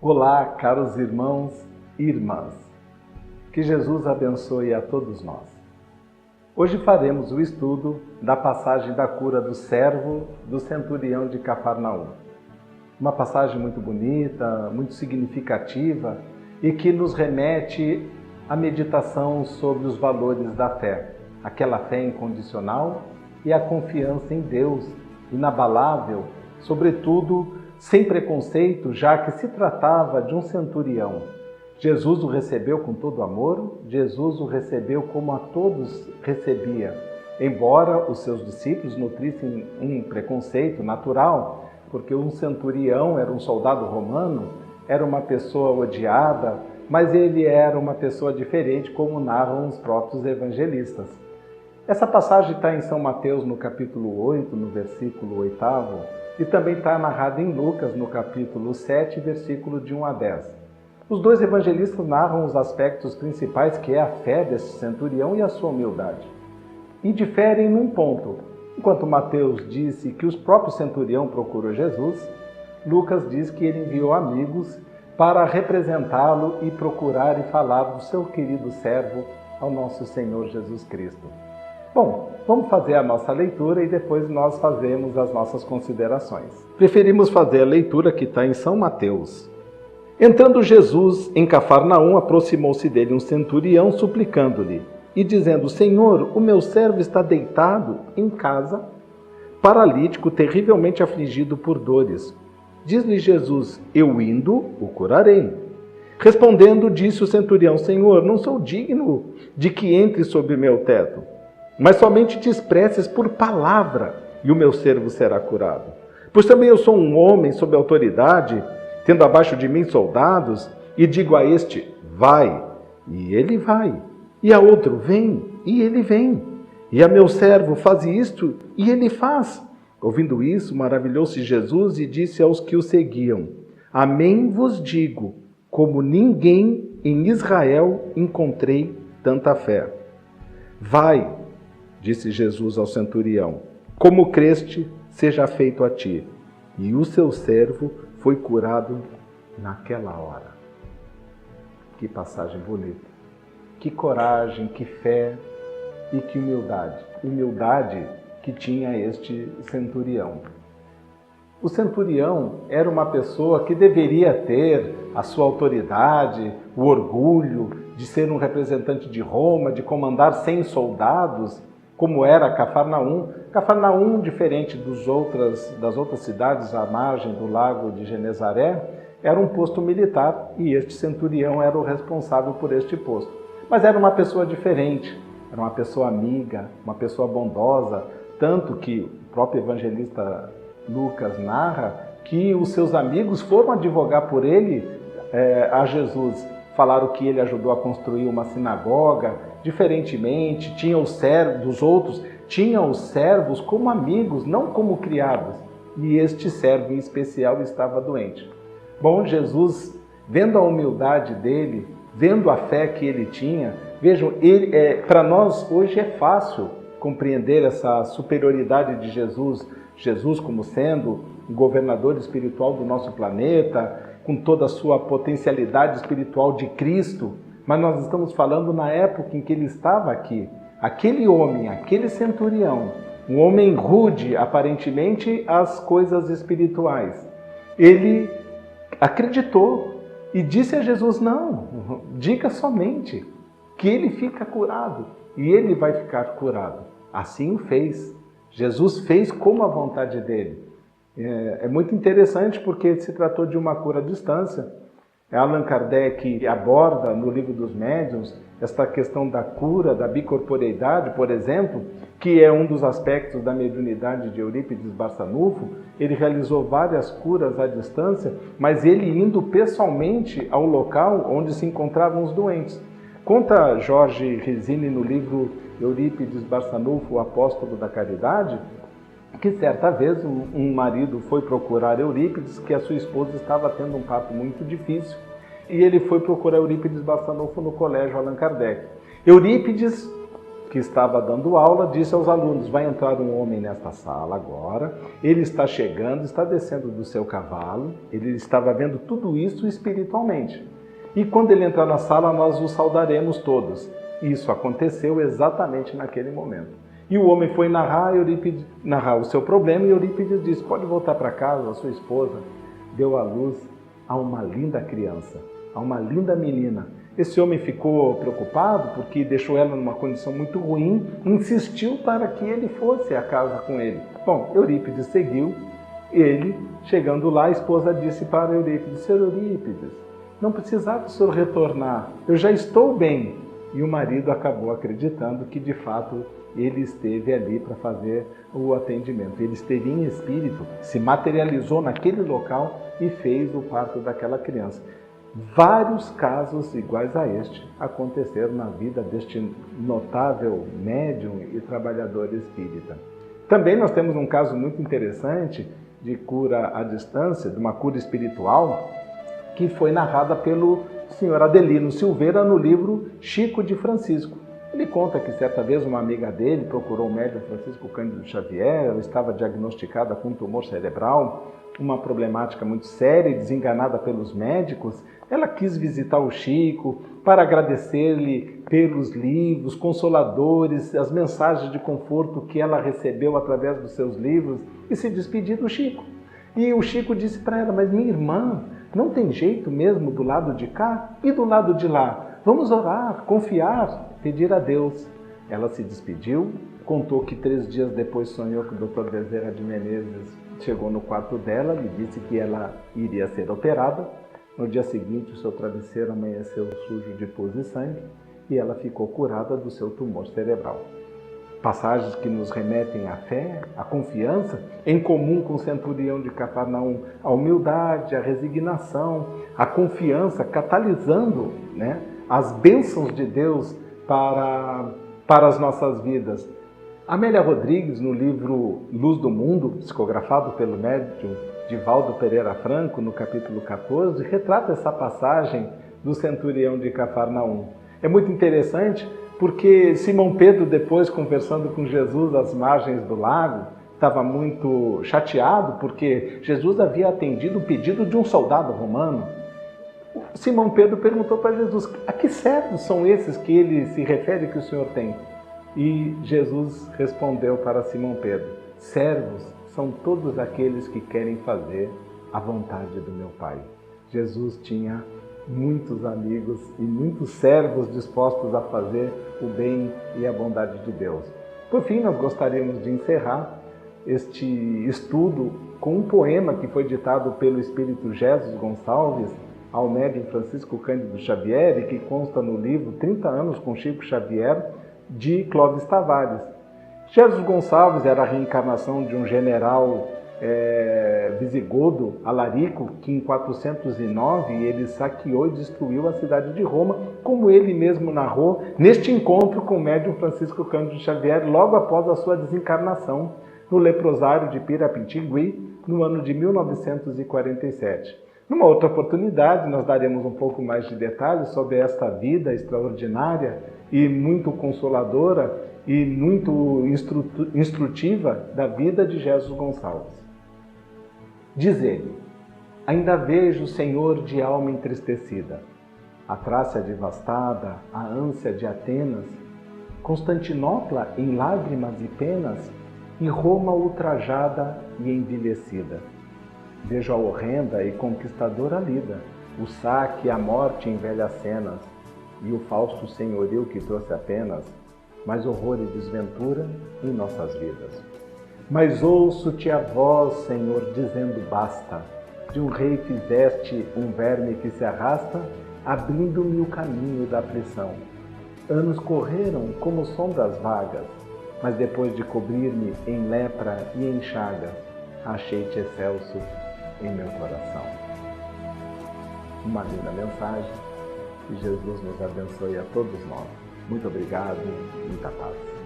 Olá, caros irmãos e irmãs. Que Jesus abençoe a todos nós. Hoje faremos o estudo da passagem da cura do servo do centurião de Cafarnaum. Uma passagem muito bonita, muito significativa e que nos remete à meditação sobre os valores da fé. Aquela fé incondicional e a confiança em Deus, inabalável, sobretudo sem preconceito, já que se tratava de um centurião. Jesus o recebeu com todo amor, Jesus o recebeu como a todos recebia, embora os seus discípulos nutrissem um preconceito natural, porque um centurião era um soldado romano, era uma pessoa odiada, mas ele era uma pessoa diferente, como narram os próprios evangelistas. Essa passagem está em São Mateus, no capítulo 8, no versículo 8º, e também está narrada em Lucas, no capítulo 7, versículo de 1 a 10. Os dois evangelistas narram os aspectos principais, que é a fé desse centurião e a sua humildade. E diferem num ponto. Enquanto Mateus disse que o próprio centurião procurou Jesus, Lucas diz que ele enviou amigos para representá-lo e procurar e falar do seu querido servo ao nosso Senhor Jesus Cristo. Bom, vamos fazer a nossa leitura e depois nós fazemos as nossas considerações. Preferimos fazer a leitura que está em São Mateus. Entrando Jesus em Cafarnaum, aproximou-se dele um centurião, suplicando-lhe, e dizendo: Senhor, o meu servo está deitado em casa, paralítico, terrivelmente afligido por dores. Diz-lhe Jesus: eu indo, o curarei. Respondendo, disse o centurião: Senhor, não sou digno de que entre sob o meu teto, mas somente te expresses por palavra, e o meu servo será curado. Pois também eu sou um homem sob autoridade, tendo abaixo de mim soldados, e digo a este: vai, e ele vai, e a outro: vem, e ele vem, e a meu servo: faz isto, e ele faz. Ouvindo isso, maravilhou-se Jesus e disse aos que o seguiam: Amém vos digo, como ninguém em Israel encontrei tanta fé. Vai, disse Jesus ao centurião, como creste, seja feito a ti. E o seu servo foi curado naquela hora. Que passagem bonita. Que coragem, que fé e que humildade. Humildade que tinha este centurião. O centurião era uma pessoa que deveria ter a sua autoridade, o orgulho de ser um representante de Roma, de comandar 100 soldados, como era Cafarnaum. Cafarnaum, diferente das outras cidades à margem do lago de Genezaré, era um posto militar e este centurião era o responsável por este posto. Mas era uma pessoa diferente, era uma pessoa amiga, uma pessoa bondosa, tanto que o próprio evangelista Lucas narra que os seus amigos foram advogar por ele a Jesus. Falaram que ele ajudou a construir uma sinagoga, diferentemente, tinha os servos como amigos, não como criados. E este servo em especial estava doente. Bom, Jesus, vendo a humildade dele, vendo a fé que ele tinha, vejam, para nós hoje é fácil compreender essa superioridade de Jesus, Jesus como sendo o governador espiritual do nosso planeta, com toda a sua potencialidade espiritual de Cristo, mas nós estamos falando na época em que ele estava aqui. Aquele homem, aquele centurião, um homem rude, aparentemente, às coisas espirituais, ele acreditou e disse a Jesus: não, diga somente que ele fica curado e ele vai ficar curado. Assim o fez. Jesus fez como a vontade dele. É muito interessante porque se tratou de uma cura à distância. Allan Kardec aborda no Livro dos Médiuns esta questão da cura, da bicorporeidade, por exemplo, que é um dos aspectos da mediunidade de Eurípides Barçanufo. Ele realizou várias curas à distância, mas ele indo pessoalmente ao local onde se encontravam os doentes. Conta Jorge Resini no livro Eurípides Barçanufo, o Apóstolo da Caridade, que certa vez um marido foi procurar Eurípides, que a sua esposa estava tendo um parto muito difícil, e ele foi procurar Eurípides Barçanufo no colégio Allan Kardec. Eurípides que estava dando aula, disse aos alunos: vai entrar um homem nesta sala agora, ele está chegando, está descendo do seu cavalo, ele estava vendo tudo isso espiritualmente. E quando ele entrar na sala, nós o saudaremos todos. Isso aconteceu exatamente naquele momento. E o homem foi narrar o seu problema, e Eurípides disse: pode voltar para casa, a sua esposa deu à luz a uma linda criança, a uma linda menina. Esse homem ficou preocupado porque deixou ela numa condição muito ruim, insistiu para que ele fosse à casa com ele. Bom, Eurípides seguiu, ele, chegando lá, a esposa disse para Eurípides: Senhor Eurípides, não precisava o senhor retornar, eu já estou bem. E o marido acabou acreditando que, de fato, ele esteve ali para fazer o atendimento. Ele esteve em espírito, se materializou naquele local e fez o parto daquela criança. Vários casos iguais a este aconteceram na vida deste notável médium e trabalhador espírita. Também nós temos um caso muito interessante de cura à distância, de uma cura espiritual, que foi narrada pelo senhor Adelino Silveira no livro Chico de Francisco. Ele conta que certa vez uma amiga dele procurou o médium Francisco Cândido Xavier, ela estava diagnosticada com tumor cerebral, uma problemática muito séria e desenganada pelos médicos. Ela quis visitar o Chico para agradecer-lhe pelos livros consoladores, as mensagens de conforto que ela recebeu através dos seus livros e se despedir do Chico. E o Chico disse para ela: mas minha irmã, não tem jeito mesmo do lado de cá e do lado de lá? Vamos orar, confiar, pedir a Deus. Ela se despediu, contou que 3 dias depois sonhou que o Dr. Bezerra de Menezes chegou no quarto dela, lhe disse que ela iria ser operada. No dia seguinte, o seu travesseiro amanheceu sujo de pus e sangue e ela ficou curada do seu tumor cerebral. Passagens que nos remetem à fé, à confiança, em comum com o centurião de Cafarnaum, a humildade, a resignação, a confiança, catalisando, as bênçãos de Deus para as nossas vidas. Amélia Rodrigues, no livro Luz do Mundo, psicografado pelo médium Divaldo Pereira Franco, no capítulo 14, retrata essa passagem do centurião de Cafarnaum. É muito interessante porque Simão Pedro, depois conversando com Jesus às margens do lago, estava muito chateado porque Jesus havia atendido o pedido de um soldado romano. Simão Pedro perguntou para Jesus: a que servos são esses que ele se refere que o Senhor tem? E Jesus respondeu para Simão Pedro: servos são todos aqueles que querem fazer a vontade do meu Pai. Jesus tinha muitos amigos e muitos servos dispostos a fazer o bem e a bondade de Deus. Por fim, nós gostaríamos de encerrar este estudo com um poema que foi ditado pelo espírito Jesus Gonçalves ao médium Francisco Cândido Xavier e que consta no livro 30 anos com Chico Xavier, de Clóvis Tavares. Jesus Gonçalves era a reencarnação de um general visigodo, Alarico, que em 409 ele saqueou e destruiu a cidade de Roma, como ele mesmo narrou neste encontro com o médium Francisco Cândido Xavier logo após a sua desencarnação no leprosário de Pirapitingui, no ano de 1947. Numa outra oportunidade, nós daremos um pouco mais de detalhes sobre esta vida extraordinária e muito consoladora e muito instrutiva da vida de Jesus Gonçalves. Diz ele: ainda vejo o Senhor de alma entristecida, a Trácia devastada, a ânsia de Atenas, Constantinopla em lágrimas e penas, e Roma ultrajada e envilecida. Vejo a horrenda e conquistadora lida, o saque e a morte em velhas cenas, e o falso senhorio que trouxe apenas mais horror e desventura em nossas vidas. Mas ouço-te a voz, Senhor, dizendo basta, de um rei fizeste um verme que se arrasta, abrindo-me o caminho da aflição. Anos correram como sombras vagas, mas depois de cobrir-me em lepra e em chagas, achei-te excelso em meu coração. Uma linda mensagem. Que Jesus nos abençoe a todos nós. Muito obrigado, muita paz.